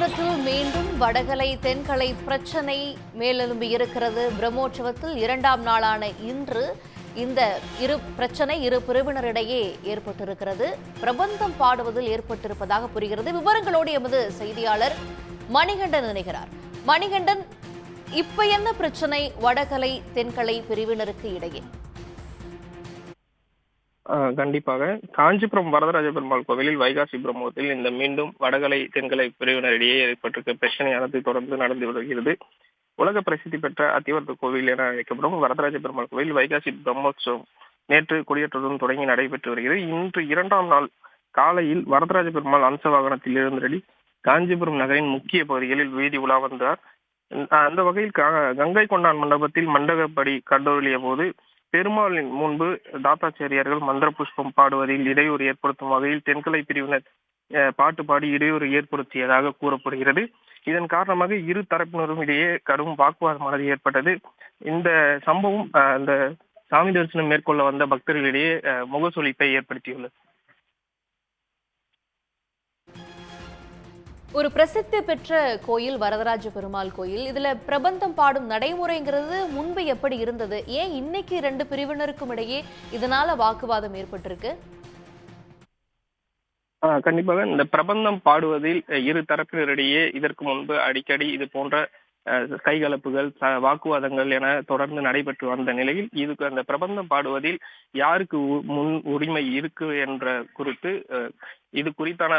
பிரம்மோற்சவத்தில் மீண்டும் வடகலை தென்கலை பிரச்சனை மேலெழும்பி இருக்கிறது. பிரம்மோற்சவத்தில் இரண்டாம் நாளான இன்று இந்த இரு பிரிவினரிடையே ஏற்பட்டிருக்கிறது. பிரபந்தம் பாடுவதில் ஏற்பட்டிருப்பதாக புரிகிறது. விவரங்களோடு எமது செய்தியாளர் மணிகண்டன் இணைகிறார். மணிகண்டன், இப்ப என்ன பிரச்சனை வடகலை தென்கலை பிரிவினருக்கு இடையே? கண்டிப்பாக காஞ்சிபுரம் வரதராஜ பெருமாள் கோவிலில் வைகாசி பிரம்மோத்தில் இந்த மீண்டும் வடகலை தென்கலை பிரிவினரிடையே ஏற்பட்டிருக்க பிரச்சனையானது தொடர்ந்து நடந்து வருகிறது. உலக பிரசித்தி பெற்ற அத்திவரத கோவில் என அழைக்கப்படும் வரதராஜ பெருமாள் கோவில் வைகாசி பிரம்மோற்சவம் நேற்று கொடியேற்றத்துடன் தொடங்கி நடைபெற்று வருகிறது. இன்று இரண்டாம் நாள் காலையில் வரதராஜ பெருமாள் அம்ச வாகனத்தில் எழுந்தருளி காஞ்சிபுரம் நகரின் முக்கிய பகுதிகளில் வீதி உலா வந்தார். அந்த வகையில் கங்கை கொண்டான் மண்டபத்தில் மண்டகப்படி கண்டொருளிய போது பெருமாளின் முன்பு தாத்தாச்சாரியார்கள் மந்திர புஷ்பம் பாடுவதில் இடையூறு ஏற்படுத்தும் வகையில் தென்கலை பிரிவினர் பாட்டு பாடி இடையூறு ஏற்படுத்தியதாக கூறப்படுகிறது. இதன் காரணமாக இரு தரப்பினரும் இடையே கடும் வாக்குவாதமானது ஏற்பட்டது. இந்த சம்பவம் அந்த சாமி தரிசனம் மேற்கொள்ள வந்த பக்தர்களிடையே முகசொலிப்பை ஏற்படுத்தியுள்ளது. ஒரு பிரசித்தி பெற்ற கோயில் வரதராஜ பெருமாள் கோயில். இதுல பிரபந்தம் பாடும் நடைமுறைங்கிறது முன்பு எப்படி இருந்தது? ஏன் இன்னைக்கு ரெண்டு பிரிவினருக்கும் இடையே இதனால வாக்குவாதம் ஏற்பட்டிருக்கு? கண்டிப்பாக இந்த பிரபந்தம் பாடுவதில் இரு தரப்பினரிடையே இதற்கு முன்பு அடிக்கடி இது போன்ற கைகலப்புகள் வாக்குவாதங்கள் என தொடர்ந்து நடைபெற்று வந்த நிலையில் இதுக்கு அந்த பிரபந்தம் பாடுவதில் யாருக்கு முன் உரிமை இருக்கு என்ற குறித்து இது குறித்தான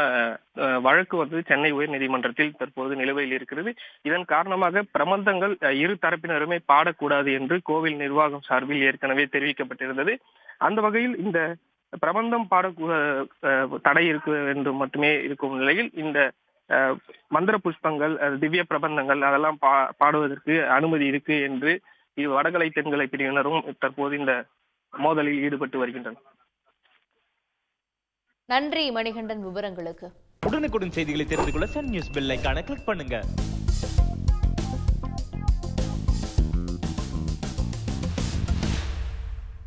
வழக்கு சென்னை உயர் நீதிமன்றத்தில் தற்போது நிலுவையில் இருக்கிறது. இதன் காரணமாக பிரபந்தங்கள் இரு தரப்பினருமே பாடக்கூடாது என்று கோவில் நிர்வாகம் சார்பில் ஏற்கனவே தெரிவிக்கப்பட்டிருந்தது. அந்த வகையில் இந்த பிரபந்தம் பாட தடை இருக்கு என்று மட்டுமே இருக்கும் நிலையில் இந்த மந்திர புஷ்பங்கள் திவ்ய பிரபந்தங்கள் அதெல்லாம் பாடுவதற்கு அனுமதி இருக்கு என்று வடகலை தென்கலை பிரிவினரும் தற்போது இந்த மோதலில் ஈடுபட்டு வருகின்றனர். நன்றி மணிகண்டன் விவரங்களுக்கு. உடனுக்குடன் செய்திகளை தெரிந்து கொள்ள சன் நியூஸ் பெல் ஐகானை கிளிக் பண்ணுங்க.